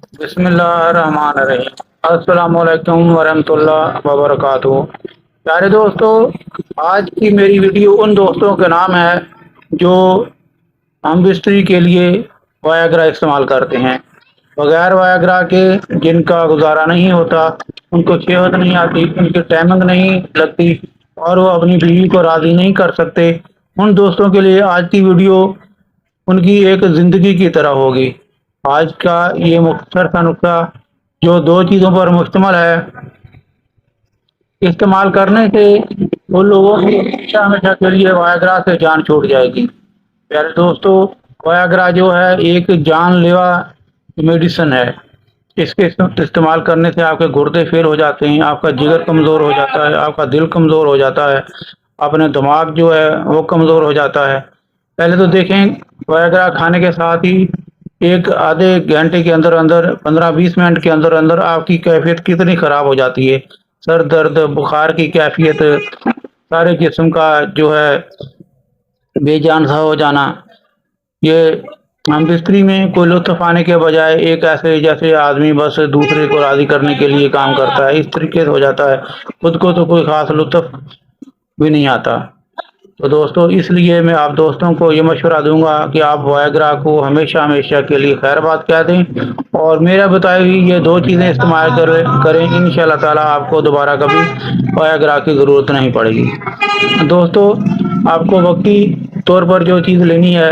बिस्मिल्लाहिर्रहमानिर्रहीम। अस्सलाम वालेकुम वरहमतुल्लाह वबरकातुहू। प्यारे दोस्तों, आज की मेरी वीडियो उन दोस्तों के नाम है जो हम बिस्तरी के लिए वायाग्रा इस्तेमाल करते हैं। बगैर वायाग्रा के जिनका गुजारा नहीं होता, उनको सेहत नहीं आती, उनकी टाइमिंग नहीं लगती और वो अपनी बीवी को राज़ी नहीं कर सकते। उन दोस्तों के लिए आज की वीडियो उनकी एक ज़िंदगी की तरह होगी। आज का ये मुख्तसर सा नुस्खा जो दो चीज़ों पर मुश्तमिल है, इस्तेमाल करने से उन लोगों की हमेशा हमेशा के लिए वायाग्रा से जान छूट जाएगी। प्यारे दोस्तों, वायाग्रा जो है एक जानलेवा मेडिसिन है। इसके इस्तेमाल करने से आपके गुर्दे फेल हो जाते हैं, आपका जिगर कमज़ोर हो जाता है, आपका दिल कमज़ोर हो जाता है, अपने दिमाग जो है वो कमज़ोर हो जाता है। पहले तो देखें, वायाग्रा खाने के साथ ही एक आधे घंटे के अंदर अंदर 15-20 मिनट के अंदर अंदर आपकी कैफियत कितनी ख़राब हो जाती है। सर दर्द, बुखार की कैफियत, सारे जिस्म का जो है बेजान सा हो जाना, ये हम बिस्तरी में कोई लुत्फ़ आने के बजाय एक ऐसे जैसे आदमी बस दूसरे को राज़ी करने के लिए काम करता है, इस तरीके से हो जाता है। खुद को तो कोई ख़ास लुत्फ़ भी नहीं आता। तो दोस्तों, इसलिए मैं आप दोस्तों को ये मशवरा दूंगा कि आप वायाग्रा को हमेशा हमेशा के लिए खैरबाद कह दें और मेरा बताई हुई ये दो चीज़ें इस्तेमाल करें। इंशाअल्लाह ताला आपको दोबारा कभी वायाग्रा की ज़रूरत नहीं पड़ेगी। दोस्तों, आपको वक्ती तौर पर जो चीज़ लेनी है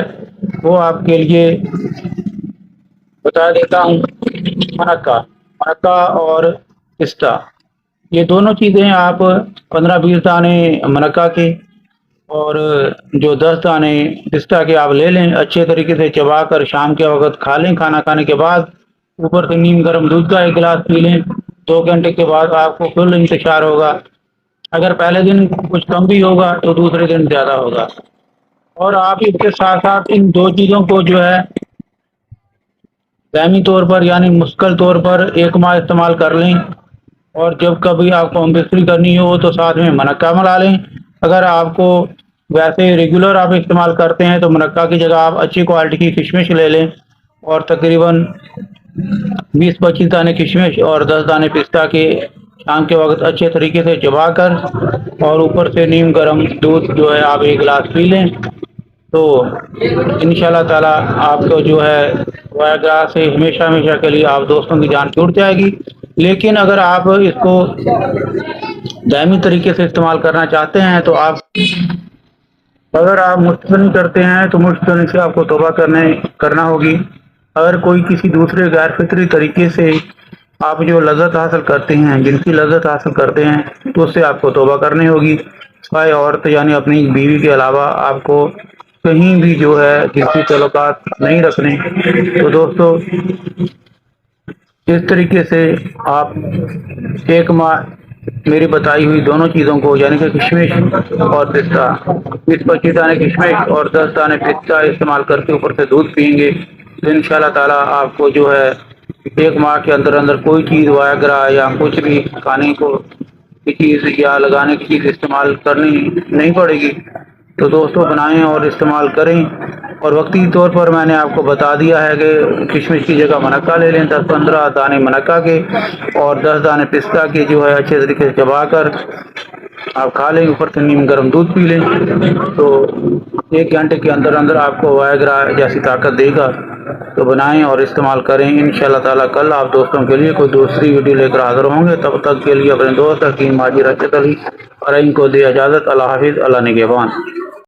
वो आपके लिए बता देता हूँ। मनक्का मनक्का और पिस्ता, ये दोनों चीज़ें आप 15-20 दाने मनक्का के और जो 10 दाने पिस्ता के आप ले लें, अच्छे तरीके से चबा कर शाम के वक्त खा लें। खाना खाने के बाद ऊपर से नीम गर्म दूध का एक गिलास पी लें। 2 घंटे के बाद आपको फुल इंतशार होगा। अगर पहले दिन कुछ कम भी होगा तो दूसरे दिन ज़्यादा होगा। और आप इसके साथ साथ इन दो चीज़ों को जो है दायमी तौर पर यानी मुस्तकिल तौर पर 1 माह इस्तेमाल कर लें। और जब कभी आपको होम बिस्तरी करनी हो तो साथ में मनक्का मिला लें। अगर आपको वैसे रेगुलर आप इस्तेमाल करते हैं तो मनक्का की जगह आप अच्छी क्वालिटी की किशमिश ले लें और तकरीबन 20-25 दाने किशमिश और 10 दाने पिस्ता के शाम के वक्त अच्छे तरीके से चबा कर और ऊपर से नीम गर्म दूध जो है आप 1 गिलास पी लें। तो इंशाल्लाह ताला आपको जो है वायाग्रा से हमेशा हमेशा के लिए आप दोस्तों की जान छूट जाएगी। लेकिन अगर आप इसको दायमी तरीके से इस्तेमाल करना चाहते हैं तो आप अगर आप मुश्तनी करते हैं तो मुश्तनी से आपको तौबा करना होगी। अगर कोई किसी दूसरे गैर फितरी तरीके से आप जो लज़्ज़त हासिल करते हैं, जिनकी लज़्ज़त हासिल करते हैं, तो उससे आपको तौबा करनी होगी। सिवाय औरत यानी अपनी बीवी के अलावा आपको कहीं भी जो है जिनसी तल्लुकात नहीं रखने। तो दोस्तों, इस तरीके से आप 1 माह मेरी बताई हुई दोनों चीज़ों को यानी कि किशमिश और पिस्ता, 20-25 दाने किशमिश और 10 दाने पिस्ता इस्तेमाल करके ऊपर से दूध पिएंगे तो इंशाल्लाह ताला आपको जो है 1 माह के अंदर अंदर कोई चीज़ वायाग्रा या कुछ भी खाने को की चीज़ या लगाने की चीज़ इस्तेमाल करनी नहीं पड़ेगी। तो दोस्तों, बनाएं और इस्तेमाल करें। और वक्ती तौर पर मैंने आपको बता दिया है कि किशमिश की जगह मनक्का ले लें, 10-15 दाने मनक्का के और 10 दाने पिस्ता के जो है अच्छे तरीके से चबा कर आप खा लें, ऊपर से नीम गर्म दूध पी लें। तो 1 घंटे के अंदर अंदर आपको वायाग्रा जैसी ताकत देगा। तो बनाएं और इस्तेमाल करें। इंशाल्लाह ताला कल आप दोस्तों के लिए कोई दूसरी वीडियो लेकर हाज़िर होंगे। तब तक के लिए अपने दोस्त हकीम हाजी रशीद अली को दे इजाज़त। अल्लाह हाफिज़, अल्लाह निगहबान।